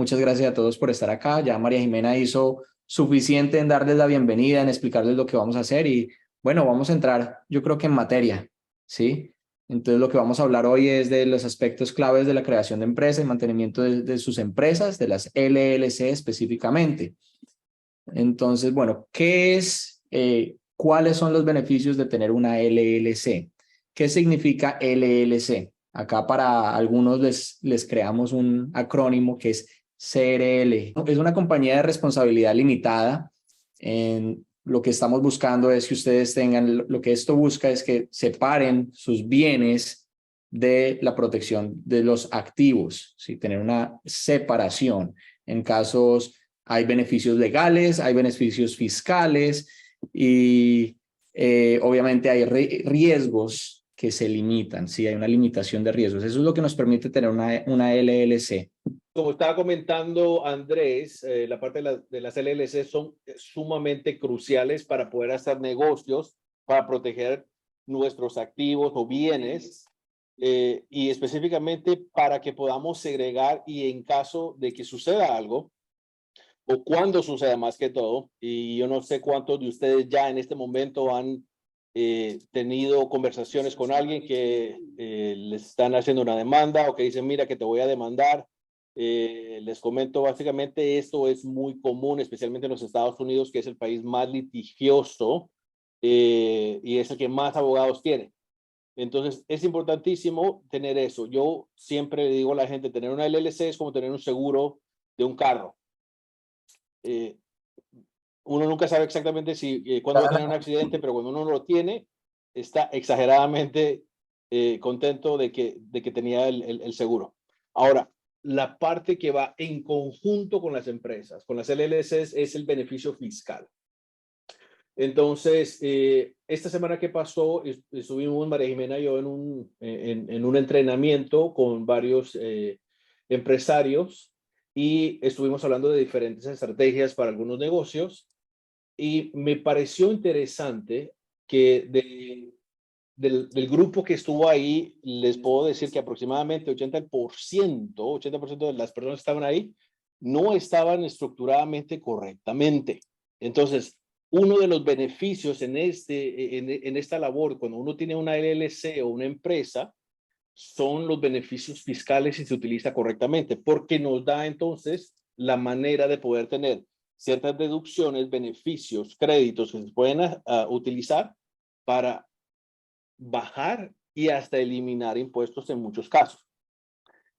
Muchas gracias a todos por estar acá. Ya María Jimena hizo suficiente en darles la bienvenida, en explicarles lo que vamos a hacer y bueno, vamos a entrar yo creo que en materia, ¿sí? Entonces lo que vamos a hablar hoy es de los aspectos claves de la creación de empresas y mantenimiento de sus empresas, de las LLC específicamente. Entonces, bueno, ¿qué es, cuáles son los beneficios de tener una LLC? ¿Qué significa LLC? Acá para algunos les creamos un acrónimo que es CRL. Es una compañía de responsabilidad limitada. Lo que estamos buscando es que ustedes tengan, lo que esto busca es que separen sus bienes de la protección de los activos, ¿sí? Tener una separación en casos hay beneficios legales, hay beneficios fiscales y obviamente hay riesgos que se limitan, sí, hay una limitación de riesgos. Eso es lo que nos permite tener una LLC. Como estaba comentando Andrés, la parte de las LLC son sumamente cruciales para poder hacer negocios, para proteger nuestros activos o bienes y específicamente para que podamos segregar y en caso de que suceda algo, o cuando suceda más que todo, y yo no sé cuántos de ustedes ya en este momento han tenido conversaciones con alguien que les están haciendo una demanda o que dicen, mira, que te voy a demandar. Les comento, básicamente esto es muy común, especialmente en los Estados Unidos, que es el país más litigioso y es el que más abogados tiene. Entonces, es importantísimo tener eso. Yo siempre le digo a la gente, tener una LLC es como tener un seguro de un carro. Uno nunca sabe exactamente cuándo va a tener un accidente, pero cuando uno lo tiene, está exageradamente contento de que tenía el seguro. Ahora, la parte que va en conjunto con las empresas, con las LLCs, es el beneficio fiscal. Entonces, esta semana que pasó, estuvimos María Jimena y yo en un entrenamiento con varios empresarios y estuvimos hablando de diferentes estrategias para algunos negocios y me pareció interesante que del grupo que estuvo ahí, les puedo decir que aproximadamente 80% de las personas que estaban ahí no estaban estructuradamente correctamente. Entonces, uno de los beneficios en esta labor, cuando uno tiene una LLC o una empresa, son los beneficios fiscales si se utiliza correctamente, porque nos da entonces la manera de poder tener ciertas deducciones, beneficios, créditos que se pueden utilizar para bajar y hasta eliminar impuestos en muchos casos.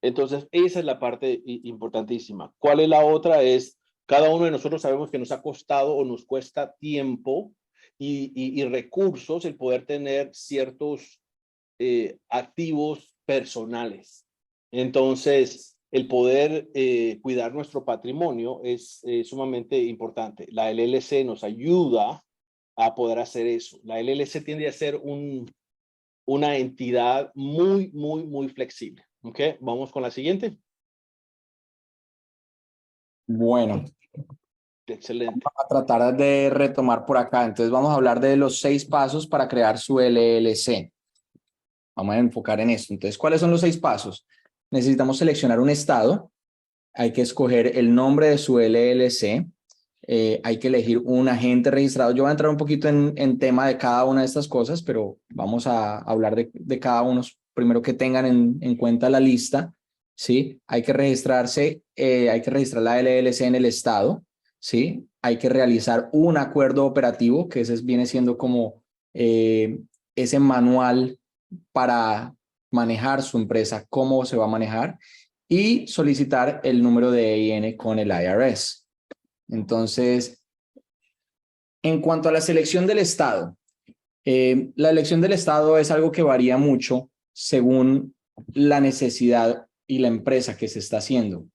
Entonces, esa es la parte importantísima. ¿Cuál es la otra? Es, cada uno de nosotros sabemos que nos ha costado o nos cuesta tiempo y recursos el poder tener ciertos activos personales. Entonces, el poder cuidar nuestro patrimonio es sumamente importante. La LLC nos ayuda a poder hacer eso. La LLC tiende a ser una entidad muy flexible. ¿Ok? Vamos con la siguiente. Bueno, Excelente. vamos a tratar de retomar por acá. Entonces vamos a hablar de los 6 pasos para crear su LLC. Vamos a enfocar en esto. Entonces, ¿cuáles son los 6 pasos? Necesitamos seleccionar un estado. Hay que escoger el nombre de su LLC. Hay que elegir un agente registrado. Yo voy a entrar un poquito en tema de cada una de estas cosas, pero vamos a hablar de cada uno. Primero que tengan en cuenta la lista, ¿sí? Hay que registrarse, hay que registrar la LLC en el estado, ¿sí? Hay que realizar un acuerdo operativo, que ese viene siendo como ese manual para manejar su empresa, cómo se va a manejar, y solicitar el número de EIN con el IRS. Entonces, en cuanto a la selección del estado, la elección del estado es algo que varía mucho según la necesidad y la empresa que se está haciendo.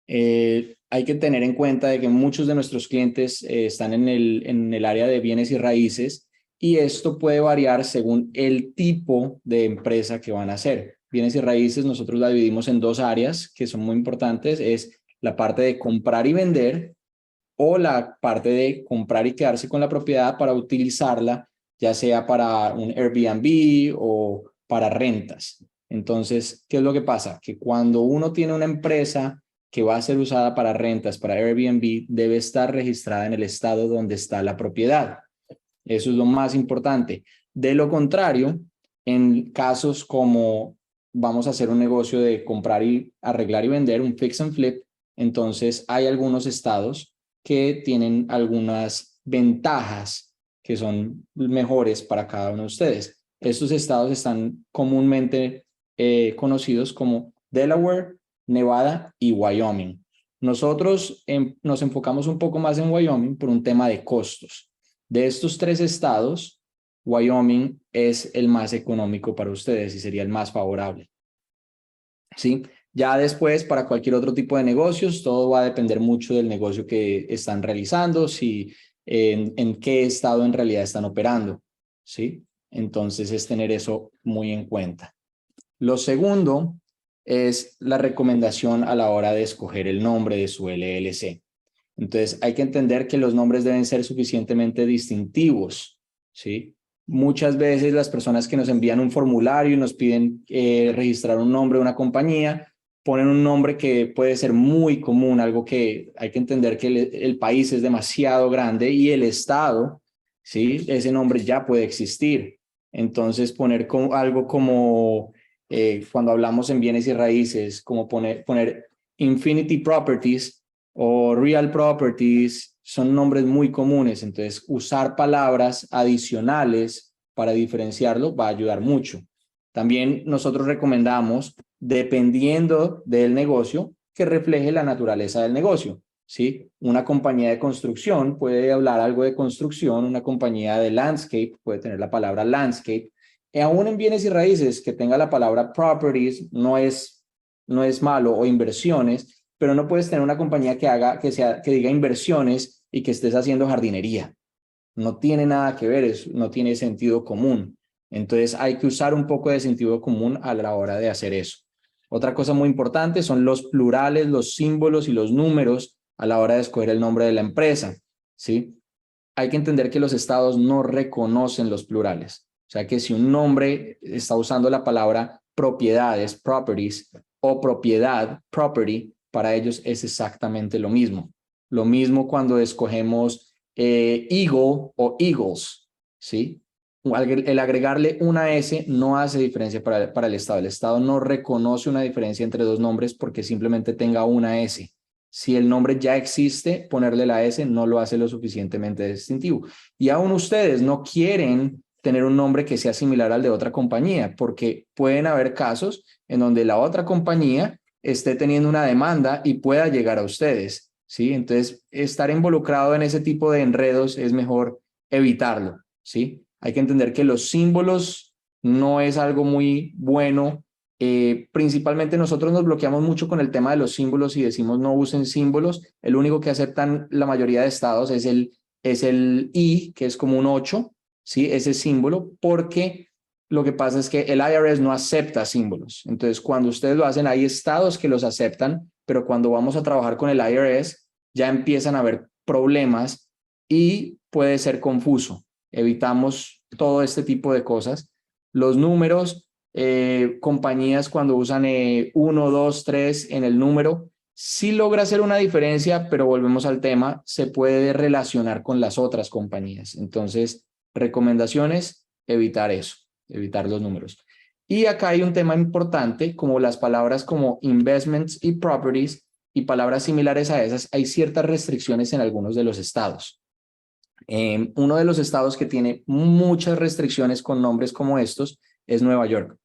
Hay que tener en cuenta de que muchos de nuestros clientes están en el área de bienes y raíces y esto puede variar según el tipo de empresa que van a hacer. Bienes y raíces nosotros la dividimos en 2 áreas que son muy importantes, es la parte de comprar y vender o la parte de comprar y quedarse con la propiedad para utilizarla, ya sea para un Airbnb o para rentas. Entonces, ¿qué es lo que pasa? Que cuando uno tiene una empresa que va a ser usada para rentas, para Airbnb, debe estar registrada en el estado donde está la propiedad. Eso es lo más importante. De lo contrario, en casos como vamos a hacer un negocio de comprar y arreglar y vender, un fix and flip, entonces hay algunos estados que tienen algunas ventajas que son mejores para cada uno de ustedes. Estos estados están comúnmente conocidos como Delaware, Nevada y Wyoming. Nosotros nos enfocamos un poco más en Wyoming por un tema de costos. De estos 3 estados, Wyoming es el más económico para ustedes y sería el más favorable. ¿Sí? Ya después, para cualquier otro tipo de negocios, todo va a depender mucho del negocio que están realizando, si en qué estado en realidad están operando. ¿Sí? Entonces, es tener eso muy en cuenta. Lo segundo es la recomendación a la hora de escoger el nombre de su LLC. Entonces, hay que entender que los nombres deben ser suficientemente distintivos, ¿sí? Muchas veces las personas que nos envían un formulario y nos piden registrar un nombre de una compañía, ponen un nombre que puede ser muy común, algo que hay que entender que el país es demasiado grande y el estado, ¿sí? Ese nombre ya puede existir. Entonces, poner algo como, cuando hablamos en bienes y raíces, como poner Infinity Properties, o Real Properties, son nombres muy comunes. Entonces, usar palabras adicionales para diferenciarlo va a ayudar mucho. También nosotros recomendamos, dependiendo del negocio, que refleje la naturaleza del negocio. ¿Sí? Una compañía de construcción puede hablar algo de construcción, una compañía de landscape puede tener la palabra landscape. Y aún en bienes y raíces, que tenga la palabra properties no es malo, o inversiones, pero no puedes tener una compañía que diga inversiones y que estés haciendo jardinería. No tiene nada que ver, no tiene sentido común. Entonces hay que usar un poco de sentido común a la hora de hacer eso. Otra cosa muy importante son los plurales, los símbolos y los números a la hora de escoger el nombre de la empresa, ¿sí? Hay que entender que los estados no reconocen los plurales. O sea que si un nombre está usando la palabra propiedades, properties, o propiedad, property, para ellos es exactamente lo mismo. Lo mismo cuando escogemos eagle o eagles, ¿sí? El agregarle una S no hace diferencia para el estado. El estado no reconoce una diferencia entre dos nombres porque simplemente tenga una S. Si el nombre ya existe, ponerle la S no lo hace lo suficientemente distintivo. Y aún ustedes no quieren tener un nombre que sea similar al de otra compañía, porque pueden haber casos en donde la otra compañía esté teniendo una demanda y pueda llegar a ustedes, ¿sí? Entonces, estar involucrado en ese tipo de enredos es mejor evitarlo, ¿sí? Hay que entender que los símbolos no es algo muy bueno. Principalmente nosotros nos bloqueamos mucho con el tema de los símbolos y decimos no usen símbolos. El único que aceptan la mayoría de estados es el I, que es como un 8, ¿sí? Ese símbolo, porque lo que pasa es que el IRS no acepta símbolos. Entonces, cuando ustedes lo hacen, hay estados que los aceptan, pero cuando vamos a trabajar con el IRS, ya empiezan a haber problemas y puede ser confuso. Evitamos todo este tipo de cosas. Los números, compañías cuando usan 1, 2, 3 en el número, sí logra hacer una diferencia, pero volvemos al tema, se puede relacionar con las otras compañías. Entonces, recomendaciones, evitar eso, evitar los números. Y acá hay un tema importante, como las palabras como investments y properties y palabras similares a esas, hay ciertas restricciones en algunos de los estados. Uno de los estados que tiene muchas restricciones con nombres como estos es Nueva York.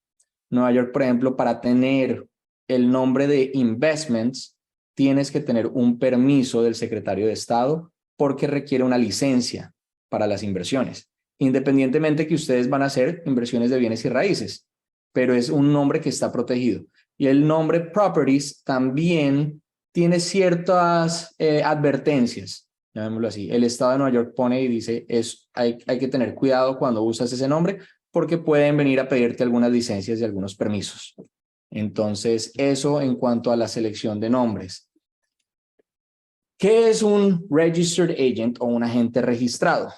Nueva York, por ejemplo, para tener el nombre de investments, tienes que tener un permiso del secretario de Estado porque requiere una licencia para las inversiones, independientemente que ustedes van a hacer inversiones de bienes y raíces, pero es un nombre que está protegido. Y el nombre properties también tiene ciertas advertencias, llamémoslo así. El Estado de Nueva York pone y dice, hay que tener cuidado cuando usas ese nombre porque pueden venir a pedirte algunas licencias y algunos permisos. Entonces, eso en cuanto a la selección de nombres. ¿Qué es un registered agent o un agente registrado?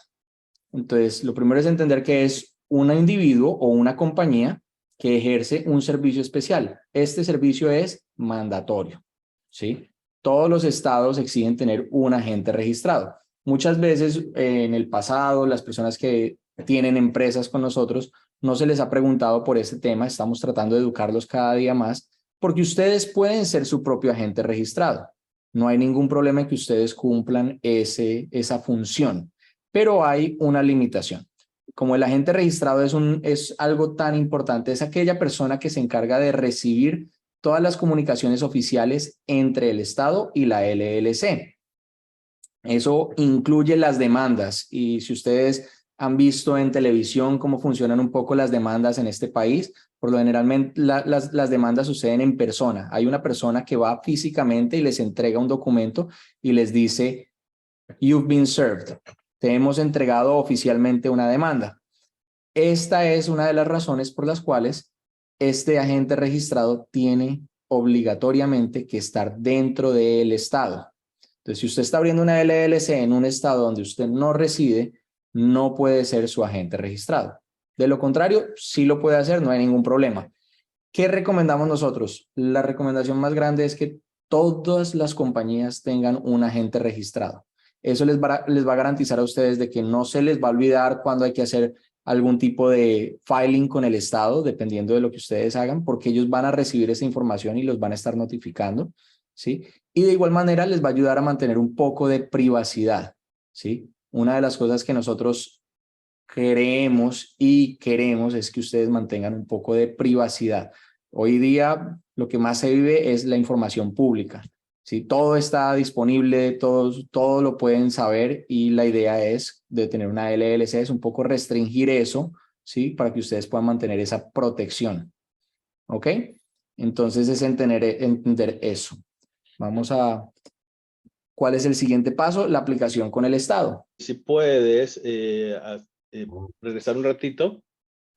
Entonces, lo primero es entender que es un individuo o una compañía que ejerce un servicio especial. Este servicio es mandatorio, ¿sí? todos los estados exigen tener un agente registrado. Muchas veces en el pasado, las personas que tienen empresas con nosotros, no se les ha preguntado por este tema. Estamos tratando de educarlos cada día más, porque ustedes pueden ser su propio agente registrado. No hay ningún problema en que ustedes cumplan esa función, pero hay una limitación. Como el agente registrado es algo tan importante, es aquella persona que se encarga de recibir todas las comunicaciones oficiales entre el Estado y la LLC. Eso incluye las demandas, y si ustedes han visto en televisión cómo funcionan un poco las demandas en este país, por lo generalmente las demandas suceden en persona. Hay una persona que va físicamente y les entrega un documento y les dice, "You've been served". Te hemos entregado oficialmente una demanda. Esta es una de las razones por las cuales este agente registrado tiene obligatoriamente que estar dentro del estado. Entonces, si usted está abriendo una LLC en un estado donde usted no reside, no puede ser su agente registrado. De lo contrario, sí lo puede hacer, no hay ningún problema. ¿Qué recomendamos nosotros? La recomendación más grande es que todas las compañías tengan un agente registrado. Eso les va a garantizar a ustedes de que no se les va a olvidar cuando hay que hacer algún tipo de filing con el Estado, dependiendo de lo que ustedes hagan, porque ellos van a recibir esa información y los van a estar notificando, ¿sí? Y de igual manera les va a ayudar a mantener un poco de privacidad, ¿sí? Una de las cosas que nosotros creemos y queremos es que ustedes mantengan un poco de privacidad. Hoy día lo que más se vive es la información pública. ¿Sí? Todo está disponible, todo lo pueden saber, y la idea es de tener una LLC es un poco restringir eso, ¿sí? Para que ustedes puedan mantener esa protección. ¿Ok? Entonces es entender eso. Vamos a... ¿Cuál es el siguiente paso? La aplicación con el Estado. Si puedes regresar un ratito.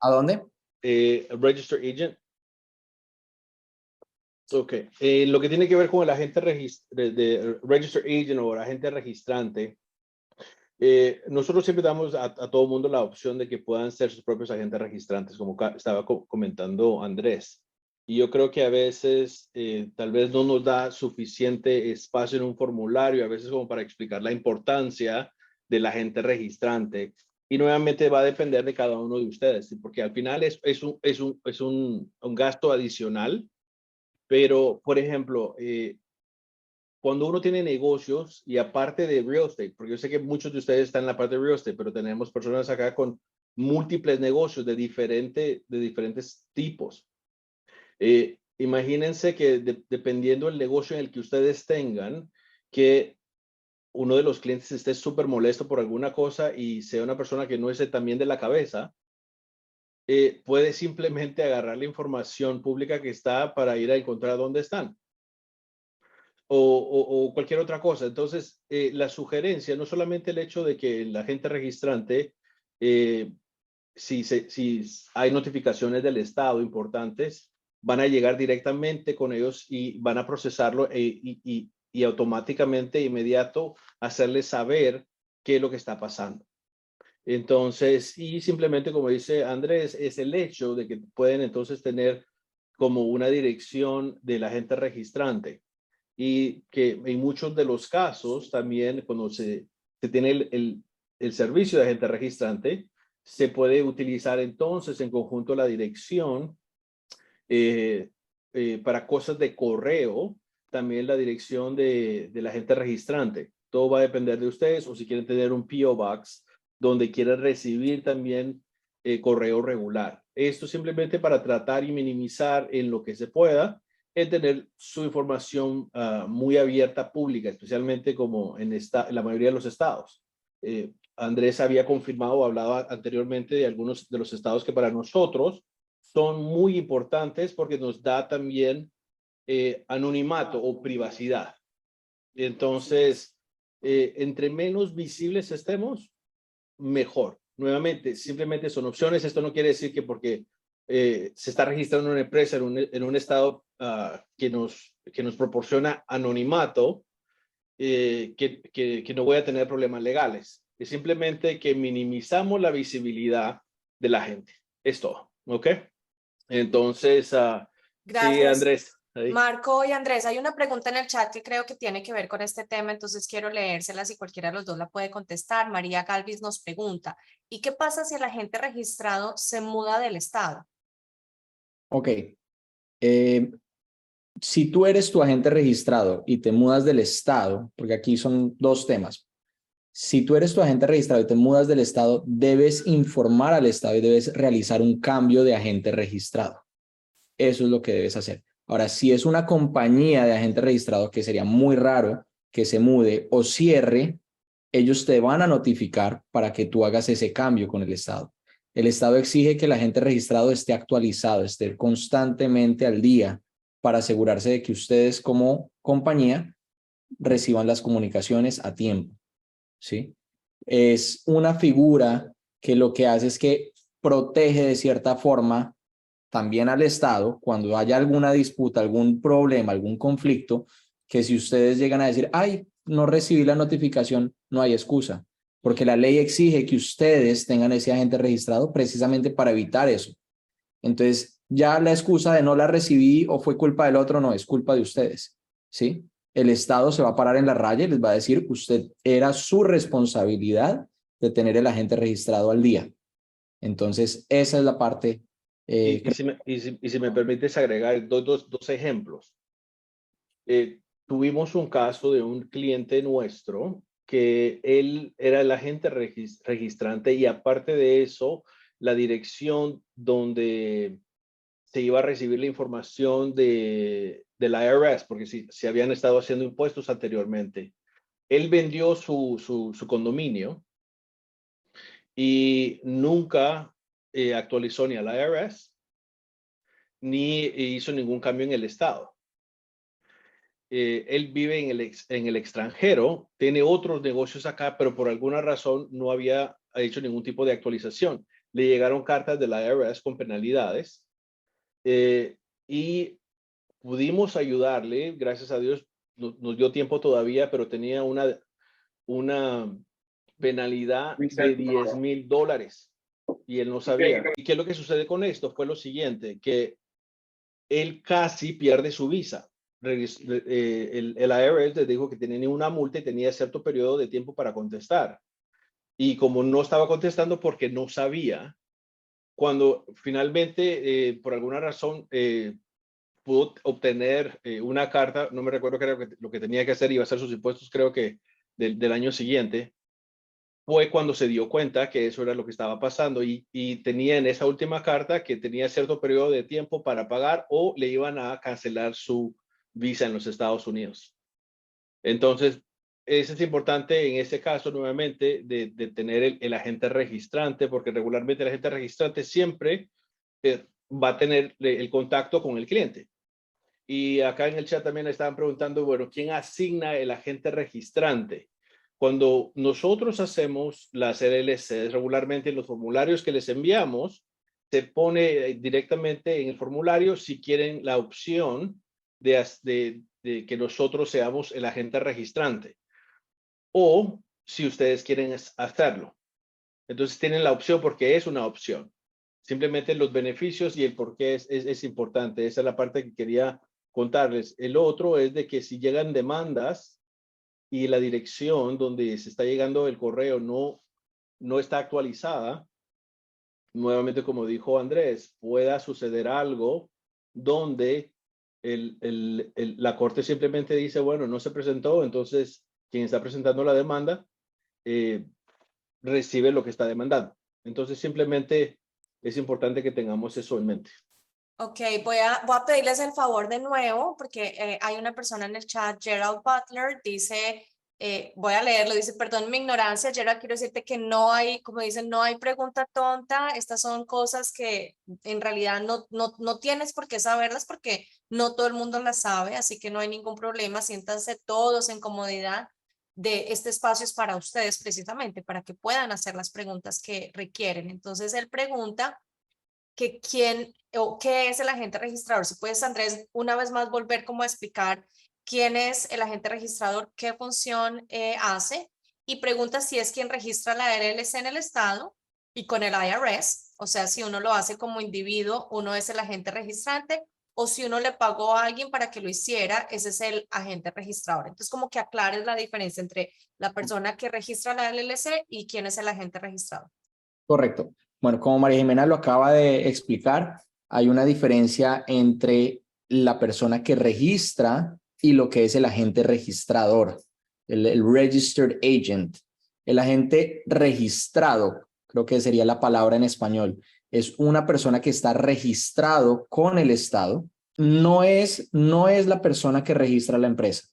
¿A dónde? Register Agent. Ok. Lo que tiene que ver con el agente de Register Agent o el agente registrante, nosotros siempre damos a todo mundo la opción de que puedan ser sus propios agentes registrantes, como estaba comentando Andrés. Y yo creo que a veces tal vez no nos da suficiente espacio en un formulario, a veces como para explicar la importancia del agente registrante. Y nuevamente va a depender de cada uno de ustedes, ¿sí? Porque al final es un gasto adicional. Pero, por ejemplo, cuando uno tiene negocios y aparte de real estate, porque yo sé que muchos de ustedes están en la parte de real estate, pero tenemos personas acá con múltiples negocios de diferentes tipos. Imagínense que dependiendo del negocio en el que ustedes tengan, que uno de los clientes esté súper molesto por alguna cosa y sea una persona que no esté tan bien de la cabeza, puede simplemente agarrar la información pública que está para ir a encontrar dónde están. O cualquier otra cosa. Entonces, la sugerencia, no solamente el hecho de que el agente registrante, si hay notificaciones del Estado importantes, van a llegar directamente con ellos y van a procesarlo y automáticamente, inmediato, hacerles saber qué es lo que está pasando. Entonces, y simplemente, como dice Andrés, es el hecho de que pueden entonces tener como una dirección del agente registrante. Y que en muchos de los casos también cuando se tiene el servicio de agente registrante, se puede utilizar entonces en conjunto la dirección para cosas de correo, también la dirección del agente registrante. Todo va a depender de ustedes, o si quieren tener un P.O. Box donde quieren recibir también correo regular. Esto simplemente para tratar y minimizar en lo que se pueda es tener su información muy abierta, pública, especialmente como en la mayoría de los estados. Andrés había confirmado o hablado anteriormente de algunos de los estados que para nosotros son muy importantes porque nos da también anonimato o privacidad. Entonces, entre menos visibles estemos, mejor. Nuevamente, simplemente son opciones. Esto no quiere decir que porque se está registrando una empresa en un estado que nos proporciona anonimato, que no voy a tener problemas legales. Es simplemente que minimizamos la visibilidad de la gente. Es todo. ¿Ok? Entonces, sí, Gracias. Andrés. Ahí. Marco y Andrés, hay una pregunta en el chat que creo que tiene que ver con este tema, entonces quiero leérsela si cualquiera de los dos la puede contestar. María Galvis nos pregunta, ¿y qué pasa si el agente registrado se muda del estado? Ok. Si tú eres tu agente registrado y te mudas del estado, porque aquí son dos temas. Si tú eres tu agente registrado y te mudas del estado, debes informar al estado y debes realizar un cambio de agente registrado. Eso es lo que debes hacer. Ahora, si es una compañía de agente registrado, que sería muy raro que se mude o cierre, ellos te van a notificar para que tú hagas ese cambio con el estado. El estado exige que el agente registrado esté actualizado, esté constantemente al día para asegurarse de que ustedes como compañía reciban las comunicaciones a tiempo, ¿sí? Es una figura que lo que hace es que protege de cierta forma también al Estado cuando haya alguna disputa, algún problema, algún conflicto, que si ustedes llegan a decir, ay, no recibí la notificación, no hay excusa, porque la ley exige que ustedes tengan ese agente registrado precisamente para evitar eso. Entonces, ya la excusa de no la recibí o fue culpa del otro, no, es culpa de ustedes, ¿sí? El Estado se va a parar en la raya y les va a decir, usted era su responsabilidad de tener el agente registrado al día. Entonces, esa es la parte. Si me permites agregar dos ejemplos. Tuvimos un caso de un cliente nuestro que él era el agente registrante y aparte de eso, la dirección donde se iba a recibir la información del IRS, porque si habían estado haciendo impuestos anteriormente. Él vendió su condominio y nunca actualizó ni al IRS ni hizo ningún cambio en el estado. Él vive en el extranjero, tiene otros negocios acá, pero por alguna razón no había hecho ningún tipo de actualización. Le llegaron cartas del IRS con penalidades y pudimos ayudarle, gracias a Dios, nos dio tiempo todavía, pero tenía una penalidad de $10,000 y él no sabía. ¿Y qué es lo que sucede con esto? Fue lo siguiente, que él casi pierde su visa. El IRS le dijo que tenía una multa y tenía cierto periodo de tiempo para contestar. Y como no estaba contestando porque no sabía, cuando finalmente, por alguna razón, pudo obtener una carta, no me recuerdo qué era lo que tenía que hacer, iba a hacer sus impuestos, creo que del año siguiente, fue cuando se dio cuenta que eso era lo que estaba pasando y tenía en esa última carta que tenía cierto periodo de tiempo para pagar o le iban a cancelar su visa en los Estados Unidos. Entonces, eso es importante en este caso nuevamente de tener el agente registrante, porque regularmente el agente registrante siempre va a tener el contacto con el cliente. Y acá en el chat también estaban preguntando, bueno, ¿quién asigna el agente registrante? Cuando nosotros hacemos las LLCs, regularmente en los formularios que les enviamos, se pone directamente en el formulario si quieren la opción de que nosotros seamos el agente registrante o si ustedes quieren hacerlo. Entonces tienen la opción porque es una opción. Simplemente los beneficios y el por qué es importante. Esa es la parte que quería contarles. El otro es de que si llegan demandas y la dirección donde se está llegando el correo no está actualizada, nuevamente como dijo Andrés, pueda suceder algo donde la corte simplemente dice, bueno, no se presentó, entonces quien está presentando la demanda recibe lo que está demandando. Entonces simplemente es importante que tengamos eso en mente. Ok, voy a pedirles el favor de nuevo porque hay una persona en el chat, Gerald Butler, dice, voy a leerlo, dice, perdón mi ignorancia, Gerald, quiero decirte que no hay, como dicen, no hay pregunta tonta, estas son cosas que en realidad no tienes por qué saberlas porque no todo el mundo las sabe, así que no hay ningún problema, siéntanse todos en comodidad. De este espacio es para ustedes precisamente, para que puedan hacer las preguntas que requieren. Entonces él pregunta que quién o qué es el agente registrador. Si puedes, Andrés, una vez más volver como a explicar quién es el agente registrador, qué función hace y pregunta si es quien registra la LLC en el estado y con el IRS, o sea, si uno lo hace como individuo, uno es el agente registrante o si uno le pagó a alguien para que lo hiciera, ese es el agente registrador. Entonces, como que aclares la diferencia entre la persona que registra la LLC y quién es el agente registrador. Correcto. Bueno, como María Jimena lo acaba de explicar, hay una diferencia entre la persona que registra y lo que es el agente registrador, el registered agent. El agente registrado, creo que sería la palabra en español, es una persona que está registrado con el Estado. No es la persona que registra la empresa.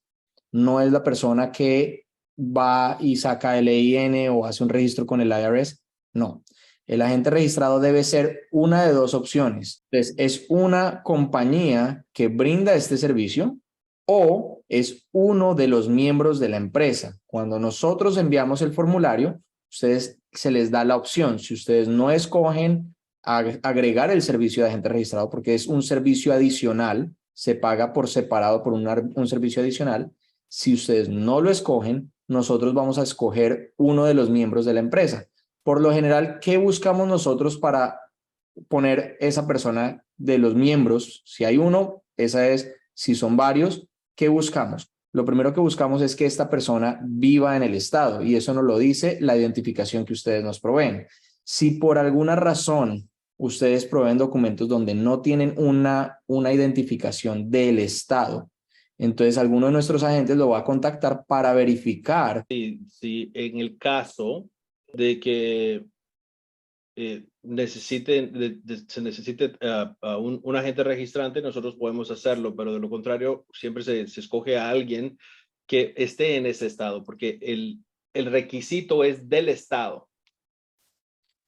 No es la persona que va y saca el EIN o hace un registro con el IRS. No. El agente registrado debe ser una de dos opciones. Entonces, es una compañía que brinda este servicio o es uno de los miembros de la empresa. Cuando nosotros enviamos el formulario, ustedes se les da la opción. Si ustedes no escogen agregar el servicio de agente registrado, porque es un servicio adicional, se paga por separado por un servicio adicional. Si ustedes no lo escogen, nosotros vamos a escoger uno de los miembros de la empresa. Por lo general, ¿qué buscamos nosotros para poner esa persona de los miembros? Si hay uno, esa es. Si son varios, ¿qué buscamos? Lo primero que buscamos es que esta persona viva en el estado y eso nos lo dice la identificación que ustedes nos proveen. Si por alguna razón ustedes proveen documentos donde no tienen una identificación del estado, entonces alguno de nuestros agentes lo va a contactar para verificar. Si en el caso de que se necesite un agente registrante, nosotros podemos hacerlo, pero de lo contrario, siempre se escoge a alguien que esté en ese estado, porque el requisito es del estado,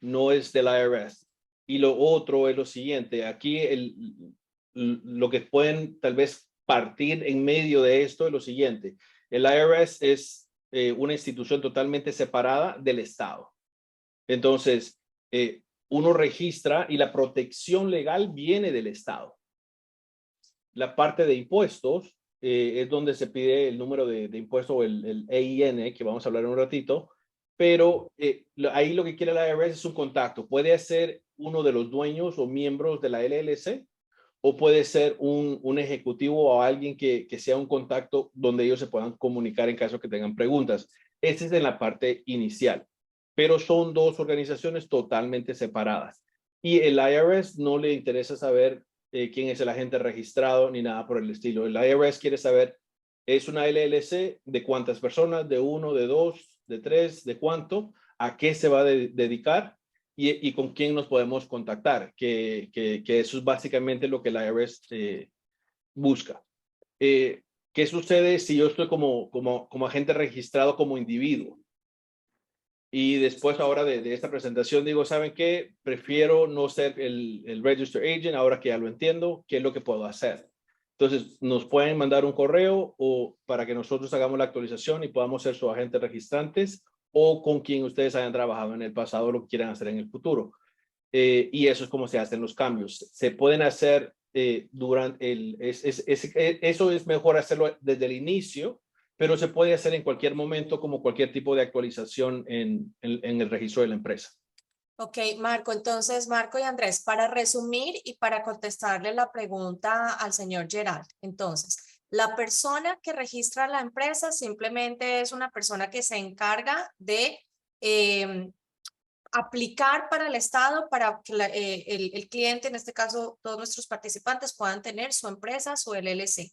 no es del IRS. Y lo otro es lo siguiente, aquí lo que pueden tal vez partir en medio de esto es lo siguiente, el IRS es una institución totalmente separada del estado. Entonces, uno registra y la protección legal viene del Estado. La parte de impuestos es donde se pide el número de impuesto o el EIN, que vamos a hablar en un ratito, pero ahí lo que quiere la IRS es un contacto. Puede ser uno de los dueños o miembros de la LLC o puede ser un ejecutivo o alguien que sea un contacto donde ellos se puedan comunicar en caso que tengan preguntas. Esta es en la parte inicial, pero son dos organizaciones totalmente separadas. Y el IRS no le interesa saber quién es el agente registrado ni nada por el estilo. El IRS quiere saber, ¿es una LLC? ¿De cuántas personas? ¿De uno? ¿De dos? ¿De tres? ¿De cuánto? ¿A qué se va a dedicar? Y con quién nos podemos contactar, que eso es básicamente lo que el IRS busca. ¿Qué sucede si yo estoy como agente registrado como individuo? Y después ahora de esta presentación digo, ¿saben qué? Prefiero no ser el Register Agent ahora que ya lo entiendo, ¿qué es lo que puedo hacer? Entonces, nos pueden mandar un correo o para que nosotros hagamos la actualización y podamos ser sus agentes registrantes o con quien ustedes hayan trabajado en el pasado o lo que quieran hacer en el futuro. Y eso es como se hacen los cambios. Se pueden hacer durante eso es mejor hacerlo desde el inicio, pero se puede hacer en cualquier momento como cualquier tipo de actualización en el registro de la empresa. Ok, Marco, entonces Marco y Andrés, para resumir y para contestarle la pregunta al señor Gerald, entonces, la persona que registra la empresa simplemente es una persona que se encarga de aplicar para el Estado para que el cliente, en este caso todos nuestros participantes, puedan tener su empresa, su LLC.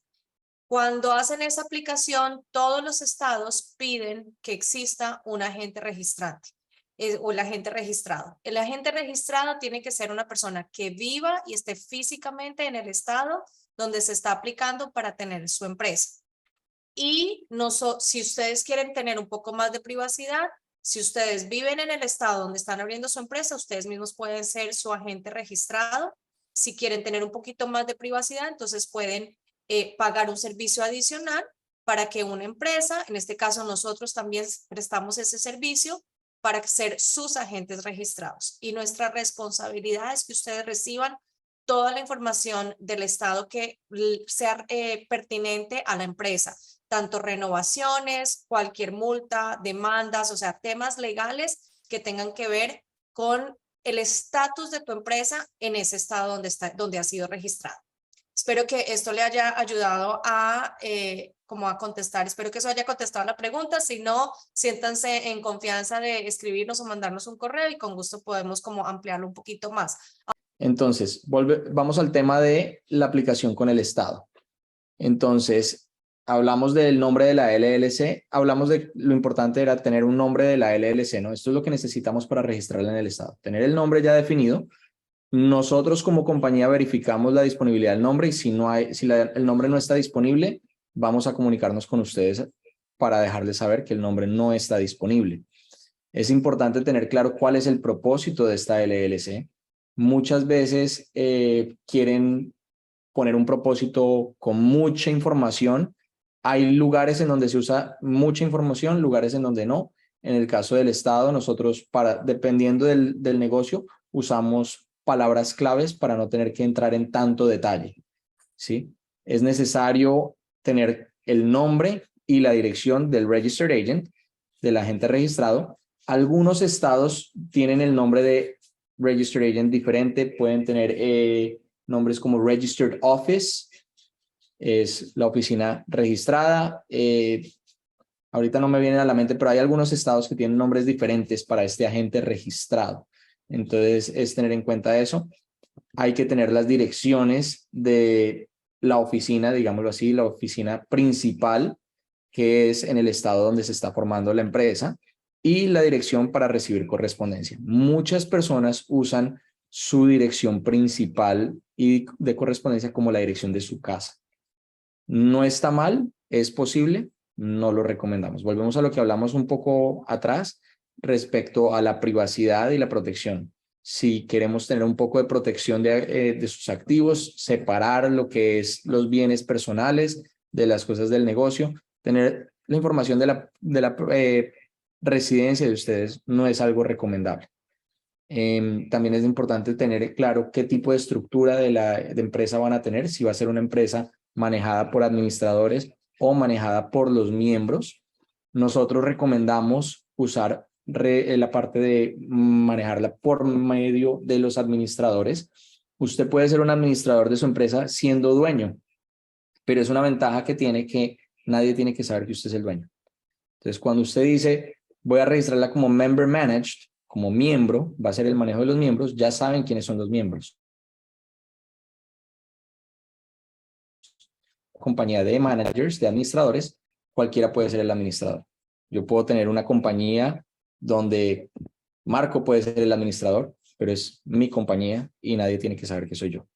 Cuando hacen esa aplicación, todos los estados piden que exista un agente registrante o el agente registrado. El agente registrado tiene que ser una persona que viva y esté físicamente en el estado donde se está aplicando para tener su empresa. Y si ustedes quieren tener un poco más de privacidad, si ustedes viven en el estado donde están abriendo su empresa, ustedes mismos pueden ser su agente registrado. Si quieren tener un poquito más de privacidad, entonces pueden pagar un servicio adicional para que una empresa, en este caso nosotros también prestamos ese servicio para ser sus agentes registrados. Y nuestra responsabilidad es que ustedes reciban toda la información del estado que sea pertinente a la empresa, tanto renovaciones, cualquier multa, demandas, o sea, temas legales que tengan que ver con el estatus de tu empresa en ese estado donde ha sido registrado. Espero que esto le haya ayudado a, como a contestar. Espero que eso haya contestado la pregunta. Si no, siéntanse en confianza de escribirnos o mandarnos un correo y con gusto podemos como ampliarlo un poquito más. Entonces, vamos al tema de la aplicación con el Estado. Entonces, hablamos del nombre de la LLC, hablamos de lo importante era tener un nombre de la LLC, ¿no? Esto es lo que necesitamos para registrarla en el Estado. Tener el nombre ya definido. Nosotros como compañía verificamos la disponibilidad del nombre y si el nombre no está disponible, vamos a comunicarnos con ustedes para dejarles saber que el nombre no está disponible. Es importante tener claro cuál es el propósito de esta LLC. Muchas veces quieren poner un propósito con mucha información. Hay lugares en donde se usa mucha información, lugares en donde no. En el caso del Estado, nosotros, dependiendo del negocio, usamos palabras claves para no tener que entrar en tanto detalle, ¿sí? Es necesario tener el nombre y la dirección del registered agent, del agente registrado. Algunos estados tienen el nombre de registered agent diferente, pueden tener nombres como registered office, es la oficina registrada. Ahorita no me vienen a la mente, pero hay algunos estados que tienen nombres diferentes para este agente registrado. Entonces, es tener en cuenta eso. Hay que tener las direcciones de la oficina, digámoslo así, la oficina principal, que es en el estado donde se está formando la empresa, y la dirección para recibir correspondencia. Muchas personas usan su dirección principal y de correspondencia como la dirección de su casa. No está mal, es posible, no lo recomendamos. Volvemos a lo que hablamos un poco atrás respecto a la privacidad y la protección. Si queremos tener un poco de protección de sus activos, separar lo que es los bienes personales de las cosas del negocio, tener la información de la residencia de ustedes no es algo recomendable. También es importante tener claro qué tipo de estructura de empresa van a tener, si va a ser una empresa manejada por administradores o manejada por los miembros. Nosotros recomendamos usar la parte de manejarla por medio de los administradores. Usted puede ser un administrador de su empresa siendo dueño, pero es una ventaja que tiene que nadie tiene que saber que usted es el dueño. Entonces, cuando usted dice, voy a registrarla como member managed, como miembro, va a ser el manejo de los miembros, ya saben quiénes son los miembros. Compañía de managers, de administradores, cualquiera puede ser el administrador. Yo puedo tener una compañía donde Marco puede ser el administrador, pero es mi compañía y nadie tiene que saber que soy yo.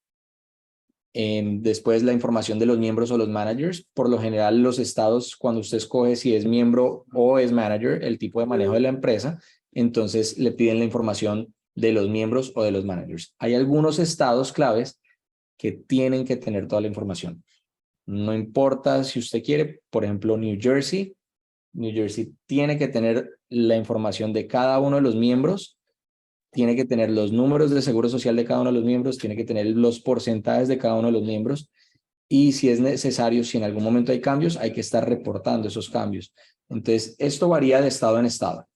Después la información de los miembros o los managers. Por lo general los estados, cuando usted escoge si es miembro o es manager, el tipo de manejo de la empresa, entonces le piden la información de los miembros o de los managers. Hay algunos estados claves que tienen que tener toda la información. No importa si usted quiere, por ejemplo, New Jersey tiene que tener la información de cada uno de los miembros, tiene que tener los números de seguro social de cada uno de los miembros, tiene que tener los porcentajes de cada uno de los miembros y si es necesario, si en algún momento hay cambios, hay que estar reportando esos cambios. Entonces, esto varía de estado en estado.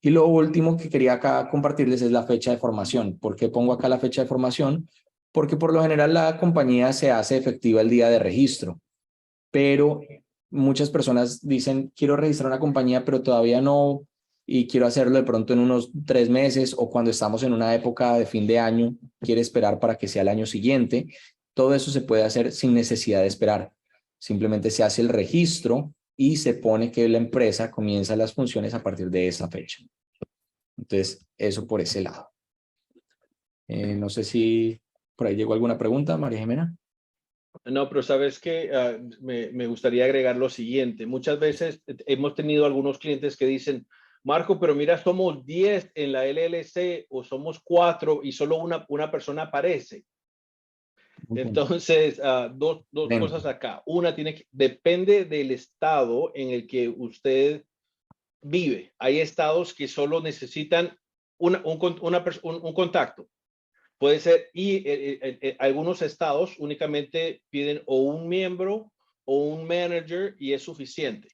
Y lo último que quería acá compartirles es la fecha de formación. ¿Por qué pongo acá la fecha de formación? Porque por lo general la compañía se hace efectiva el día de registro, pero muchas personas dicen, quiero registrar una compañía, pero todavía no, y quiero hacerlo de pronto en unos 3 meses o cuando estamos en una época de fin de año, quiere esperar para que sea el año siguiente. Todo eso se puede hacer sin necesidad de esperar. Simplemente se hace el registro y se pone que la empresa comienza las funciones a partir de esa fecha. Entonces, eso por ese lado. No sé si por ahí llegó alguna pregunta, María Jimena. No, pero sabes que me gustaría agregar lo siguiente. Muchas veces hemos tenido algunos clientes que dicen, Marco, pero mira, somos 10 en la LLC o somos 4 y solo una persona aparece. Entonces, dos cosas acá. Una, depende del estado en el que usted vive. Hay estados que solo necesitan un contacto. Puede ser, y algunos estados únicamente piden o un miembro o un manager y es suficiente.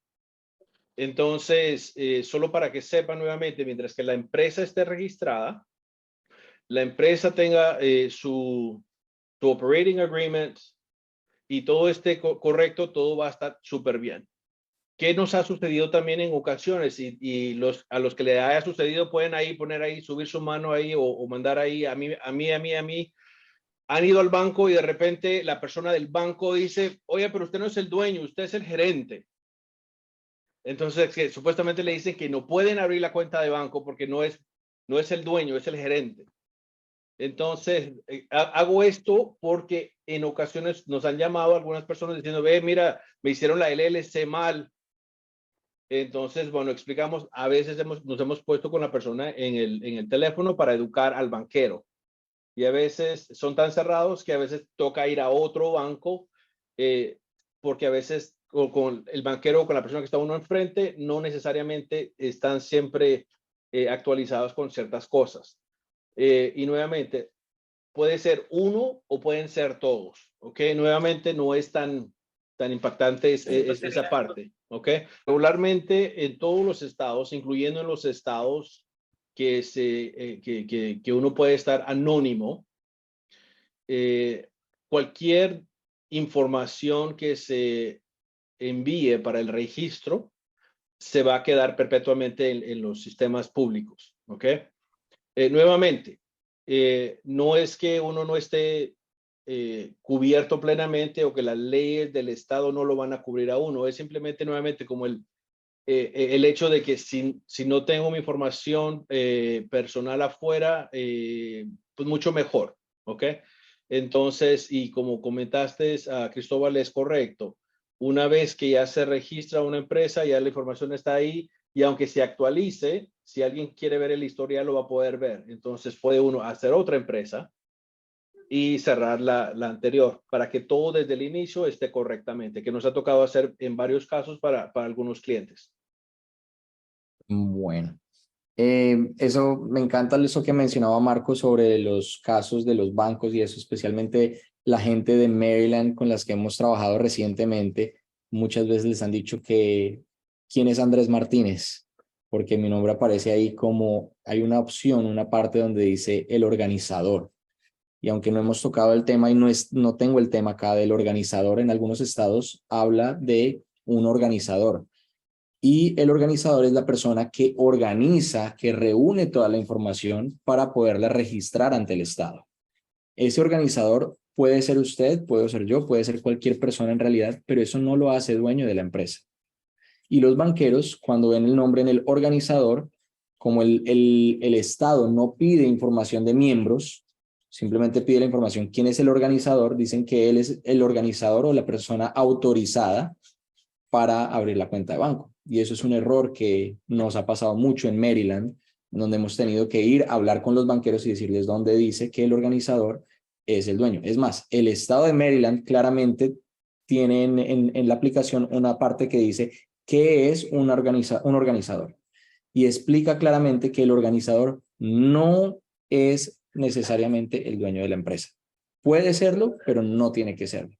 Entonces, solo para que sepan nuevamente, mientras que la empresa esté registrada, la empresa tenga su operating agreement, y todo esté correcto, todo va a estar súper bien. ¿Qué nos ha sucedido también en ocasiones? Y a los que le haya sucedido pueden ahí poner ahí, subir su mano ahí o mandar ahí a mí. Han ido al banco y de repente la persona del banco dice, oye, pero usted no es el dueño, usted es el gerente. Entonces, que supuestamente le dicen que no pueden abrir la cuenta de banco porque no es el dueño, es el gerente. Entonces, hago esto porque en ocasiones nos han llamado algunas personas diciendo, ve, mira, me hicieron la LLC mal. Entonces, bueno, explicamos, a veces nos hemos puesto con la persona en el teléfono para educar al banquero. Y a veces son tan cerrados que a veces toca ir a otro banco, porque a veces con el banquero o con la persona que está uno enfrente, no necesariamente están siempre actualizados con ciertas cosas. Y nuevamente, puede ser uno o pueden ser todos, ¿ok? Nuevamente no es tan impactante esa parte, ¿ok? Regularmente en todos los estados, incluyendo en los estados que uno puede estar anónimo, cualquier información que se envíe para el registro se va a quedar perpetuamente en los sistemas públicos, ¿ok? Nuevamente, no es que uno no esté cubierto plenamente o que las leyes del Estado no lo van a cubrir a uno, es simplemente nuevamente como el hecho de que si no tengo mi información personal afuera, pues mucho mejor, ¿ok? Entonces, y como comentaste, Cristóbal, es correcto. Una vez que ya se registra una empresa, ya la información está ahí, y aunque se actualice, si alguien quiere ver el historial, lo va a poder ver. Entonces, puede uno hacer otra empresa y cerrar la anterior para que todo desde el inicio esté correctamente, que nos ha tocado hacer en varios casos para algunos clientes. Bueno, eso me encanta eso que mencionaba Marco sobre los casos de los bancos y eso, especialmente la gente de Maryland con las que hemos trabajado recientemente. Muchas veces les han dicho que ¿quién es Andrés Martínez? Porque mi nombre aparece ahí como hay una opción, una parte donde dice el organizador. Y aunque no hemos tocado el tema y no tengo el tema acá del organizador, en algunos estados habla de un organizador. Y el organizador es la persona que organiza, que reúne toda la información para poderla registrar ante el Estado. Ese organizador puede ser usted, puede ser yo, puede ser cualquier persona en realidad, pero eso no lo hace dueño de la empresa. Y los banqueros, cuando ven el nombre en el organizador, como el Estado no pide información de miembros, simplemente pide la información quién es el organizador, dicen que él es el organizador o la persona autorizada para abrir la cuenta de banco. Y eso es un error que nos ha pasado mucho en Maryland, donde hemos tenido que ir a hablar con los banqueros y decirles dónde dice que el organizador es el dueño. Es más, el estado de Maryland claramente tiene en la aplicación una parte que dice qué es un organizador y explica claramente que el organizador no es necesariamente el dueño de la empresa. Puede serlo, pero no tiene que serlo.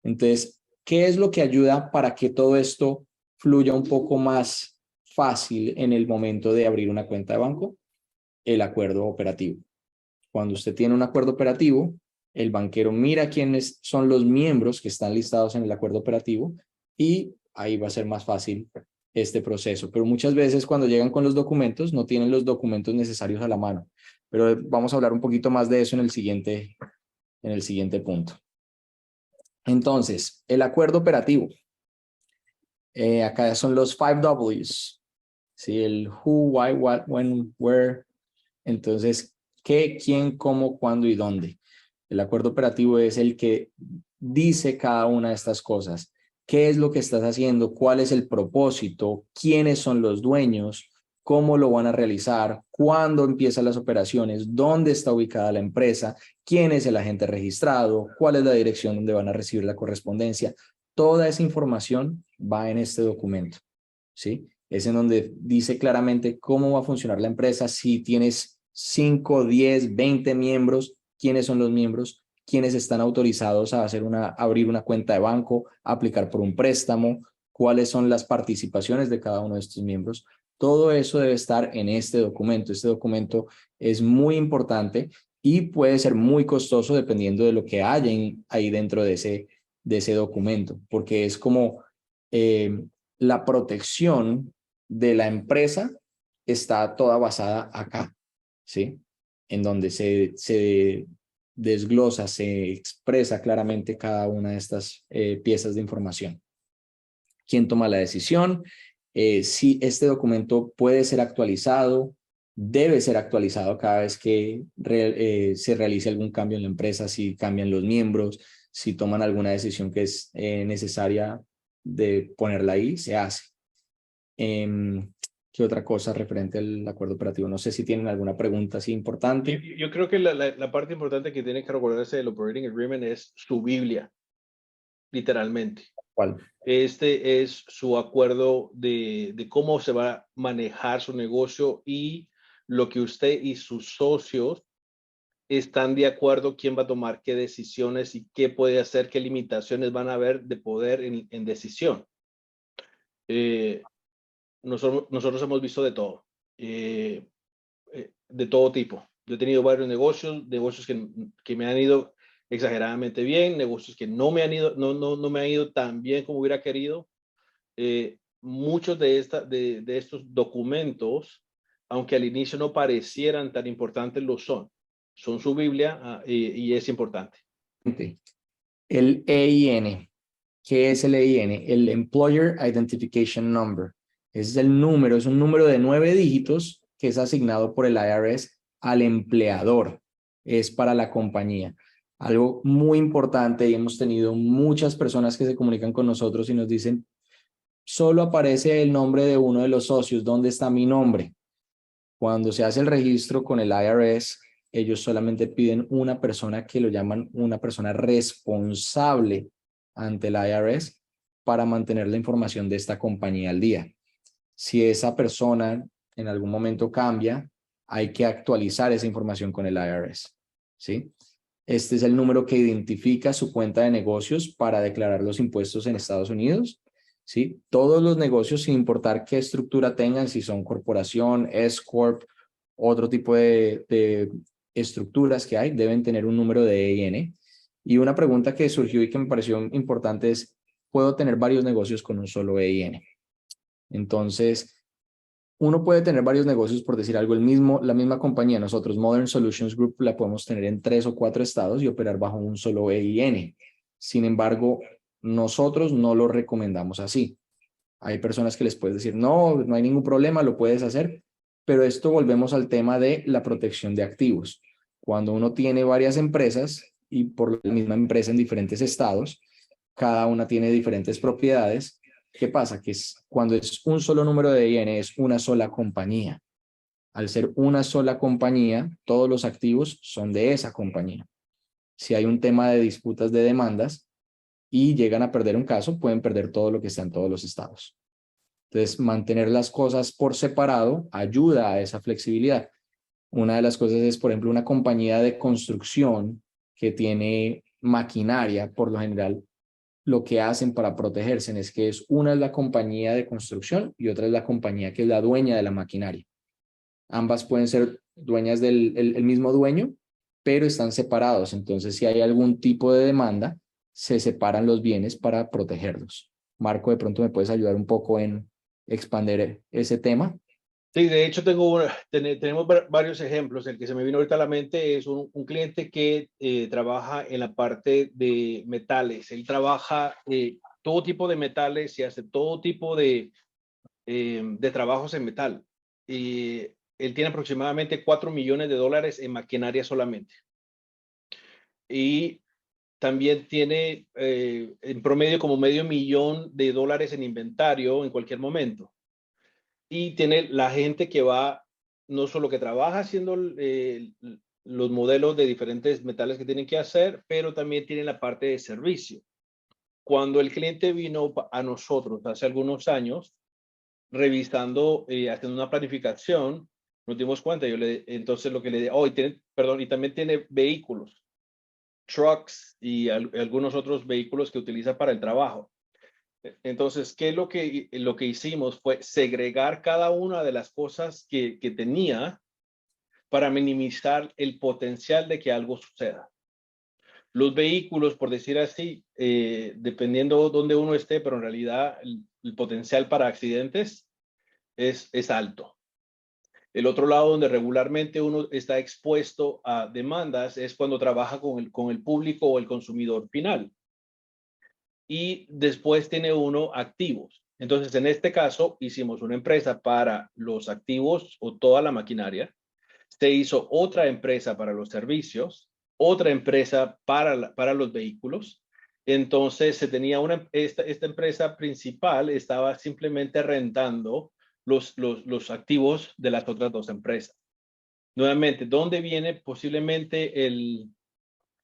Entonces, ¿qué es lo que ayuda para que todo esto fluya un poco más fácil en el momento de abrir una cuenta de banco? El acuerdo operativo. Cuando usted tiene un acuerdo operativo, el banquero mira quiénes son los miembros que están listados en el acuerdo operativo y ahí va a ser más fácil este proceso. Pero muchas veces cuando llegan con los documentos, no tienen los documentos necesarios a la mano. Pero vamos a hablar un poquito más de eso en el siguiente punto. Entonces, el acuerdo operativo. Acá son los 5 Ws. ¿Sí? El who, why, what, when, where. Entonces, qué, quién, cómo, cuándo y dónde. El acuerdo operativo es el que dice cada una de estas cosas. ¿Qué es lo que estás haciendo? ¿Cuál es el propósito? ¿Quiénes son los dueños? ¿Cómo lo van a realizar? ¿Cuándo empiezan las operaciones? ¿Dónde está ubicada la empresa? ¿Quién es el agente registrado? ¿Cuál es la dirección donde van a recibir la correspondencia? Toda esa información va en este documento, ¿sí? Es en donde dice claramente cómo va a funcionar la empresa, si tienes 5, 10, 20 miembros, quiénes son los miembros, quiénes están autorizados a abrir una cuenta de banco, aplicar por un préstamo, cuáles son las participaciones de cada uno de estos miembros. Todo eso debe estar en este documento. Este documento es muy importante y puede ser muy costoso dependiendo de lo que haya ahí dentro de de ese documento, porque es como la protección de la empresa está toda basada acá, ¿sí? En donde se desglosa, se expresa claramente cada una de estas piezas de información. ¿Quién toma la decisión? Si este documento puede ser actualizado, debe ser actualizado cada vez que se realice algún cambio en la empresa, si cambian los miembros, si toman alguna decisión que es necesaria de ponerla ahí, se hace. ¿Qué otra cosa referente al acuerdo operativo? No sé si tienen alguna pregunta así importante. Yo creo que la parte importante que tiene que recordarse del Operating Agreement es su Biblia, literalmente. ¿Cuál? Este es su acuerdo de cómo se va a manejar su negocio y lo que usted y sus socios están de acuerdo, quién va a tomar qué decisiones y qué puede hacer, qué limitaciones van a haber de poder en decisión. Nosotros hemos visto de todo, de todo tipo. Yo he tenido varios negocios que me han ido exageradamente bien, negocios que no me han ido, no me han ido tan bien como hubiera querido. Muchos de estos documentos, aunque al inicio no parecieran tan importantes, lo son. Son su Biblia y es importante. El EIN. ¿Qué es el EIN? El Employer Identification Number. Ese es el número, es un número de 9 dígitos que es asignado por el IRS al empleador. Es para la compañía. Algo muy importante, y hemos tenido muchas personas que se comunican con nosotros y nos dicen, solo aparece el nombre de uno de los socios, ¿dónde está mi nombre? Cuando se hace el registro con el IRS, ellos solamente piden una persona que lo llaman una persona responsable ante el IRS para mantener la información de esta compañía al día. Si esa persona en algún momento cambia, hay que actualizar esa información con el IRS, ¿sí? Este es el número que identifica su cuenta de negocios para declarar los impuestos en Estados Unidos, ¿sí? Todos los negocios, sin importar qué estructura tengan, si son corporación, S-Corp, otro tipo de estructuras que hay, deben tener un número de EIN. Y una pregunta que surgió y que me pareció importante es, ¿puedo tener varios negocios con un solo EIN? Entonces, uno puede tener varios negocios, por decir algo, la misma compañía, nosotros, Modern Solutions Group, la podemos tener en 3 o 4 estados y operar bajo un solo EIN. Sin embargo, nosotros no lo recomendamos así. Hay personas que les puedes decir, no, no hay ningún problema, lo puedes hacer, pero esto volvemos al tema de la protección de activos. Cuando uno tiene varias empresas y por la misma empresa en diferentes estados, cada una tiene diferentes propiedades. ¿Qué pasa? Que cuando es un solo número de EIN, es una sola compañía. Al ser una sola compañía, todos los activos son de esa compañía. Si hay un tema de disputas de demandas y llegan a perder un caso, pueden perder todo lo que está en todos los estados. Entonces, mantener las cosas por separado ayuda a esa flexibilidad. Una de las cosas es, por ejemplo, una compañía de construcción que tiene maquinaria, por lo general, lo que hacen para protegerse es que una es la compañía de construcción y otra es la compañía que es la dueña de la maquinaria. Ambas pueden ser dueñas del el mismo dueño, pero están separados. Entonces, si hay algún tipo de demanda, se separan los bienes para protegerlos. Marco, de pronto me puedes ayudar un poco en expandir ese tema. Sí, de hecho tenemos varios ejemplos. El que se me vino ahorita a la mente es un cliente que trabaja en la parte de metales. Él trabaja todo tipo de metales y hace todo tipo de trabajos en metal. Y él tiene aproximadamente $4 millones en maquinaria solamente. Y también tiene en promedio como $500,000 en inventario en cualquier momento. Y tiene la gente que va, no solo que trabaja haciendo los modelos de diferentes metales que tienen que hacer, pero también tiene la parte de servicio. Cuando el cliente vino a nosotros hace algunos años, revisando, haciendo una planificación, nos dimos cuenta, entonces lo que le y también tiene vehículos, trucks y algunos otros vehículos que utiliza para el trabajo. Entonces, ¿qué es lo que hicimos? Fue segregar cada una de las cosas que tenía para minimizar el potencial de que algo suceda. Los vehículos, por decir así, dependiendo dónde uno esté, pero en realidad el potencial para accidentes es alto. El otro lado donde regularmente uno está expuesto a demandas es cuando trabaja con el público o el consumidor final. Y después tiene uno activos. Entonces, en este caso, hicimos una empresa para los activos o toda la maquinaria. Se hizo otra empresa para los servicios, otra empresa para los vehículos. Entonces, se tenía esta empresa principal estaba simplemente rentando los activos de las otras dos empresas. Nuevamente, ¿dónde viene posiblemente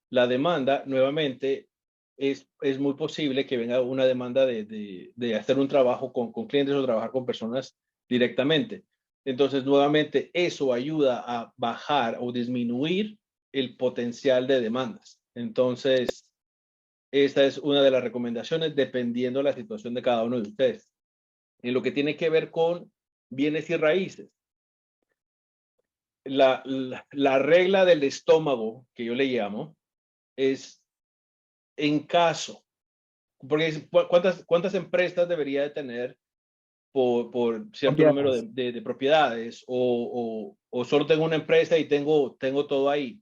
la demanda? Nuevamente, es muy posible que venga una demanda de hacer un trabajo con clientes o trabajar con personas directamente. Entonces, nuevamente, eso ayuda a bajar o disminuir el potencial de demandas. Entonces, esta es una de las recomendaciones dependiendo de la situación de cada uno de ustedes. En lo que tiene que ver con bienes y raíces, la regla del estómago, que yo le llamo, es en caso, porque ¿cuántas empresas debería de tener por cierto número de propiedades o solo tengo una empresa y tengo todo ahí?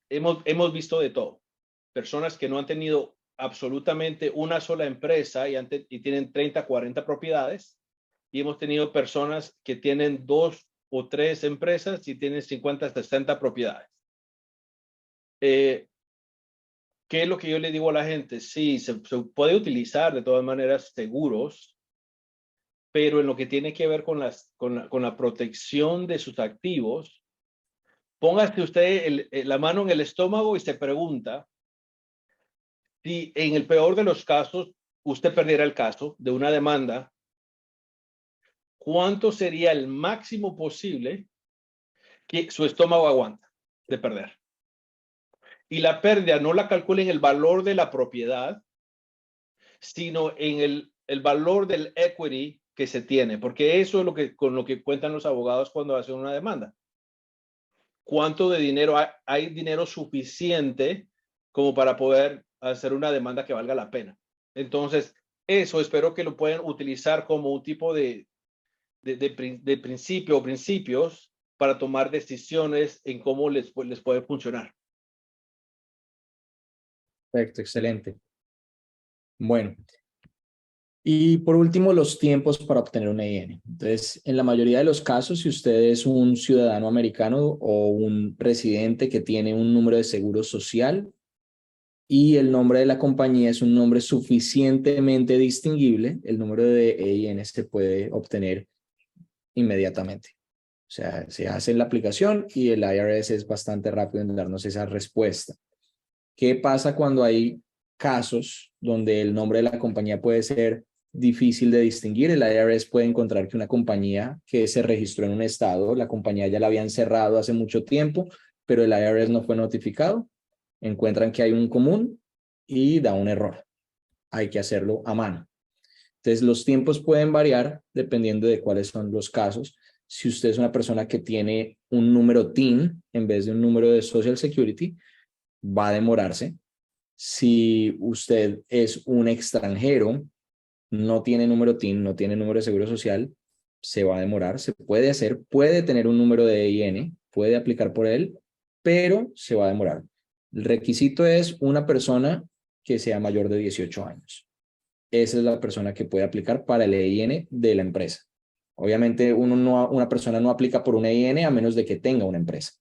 Hemos visto de todo. Personas que no han tenido absolutamente una sola empresa y tienen 30, 40 propiedades. Y hemos tenido personas que tienen 2 o 3 empresas y tienen 50, 60 propiedades. ¿Qué es lo que yo le digo a la gente? Sí, se puede utilizar de todas maneras seguros, pero en lo que tiene que ver con la protección de sus activos, póngase usted la mano en el estómago y se pregunta si en el peor de los casos usted perdiera el caso de una demanda, ¿cuánto sería el máximo posible que su estómago aguanta de perder? Y la pérdida no la calcula en el valor de la propiedad, sino en el valor del equity que se tiene, porque eso es con lo que cuentan los abogados cuando hacen una demanda. ¿Cuánto de dinero hay dinero suficiente como para poder hacer una demanda que valga la pena? Entonces, eso espero que lo puedan utilizar como un tipo de principio o principios para tomar decisiones en cómo les puede funcionar. Perfecto, excelente. Bueno, y por último, los tiempos para obtener un EIN. Entonces, en la mayoría de los casos, si usted es un ciudadano americano o un residente que tiene un número de seguro social y el nombre de la compañía es un nombre suficientemente distinguible, el número de EIN se puede obtener inmediatamente. O sea, se hace la aplicación y el IRS es bastante rápido en darnos esa respuesta. ¿Qué pasa cuando hay casos donde el nombre de la compañía puede ser difícil de distinguir? El IRS puede encontrar que una compañía que se registró en un estado, la compañía ya la habían cerrado hace mucho tiempo, pero el IRS no fue notificado. Encuentran que hay un común y da un error. Hay que hacerlo a mano. Entonces, los tiempos pueden variar dependiendo de cuáles son los casos. Si usted es una persona que tiene un número TIN en vez de un número de Social Security, va a demorarse. Si usted es un extranjero, no tiene número TIN, no tiene número de seguro social, se va a demorar. Se puede hacer, puede tener un número de EIN, puede aplicar por él, pero se va a demorar. El requisito es una persona que sea mayor de 18 años. Esa es la persona que puede aplicar para el EIN de la empresa. Obviamente, una persona no aplica por un EIN a menos de que tenga una empresa.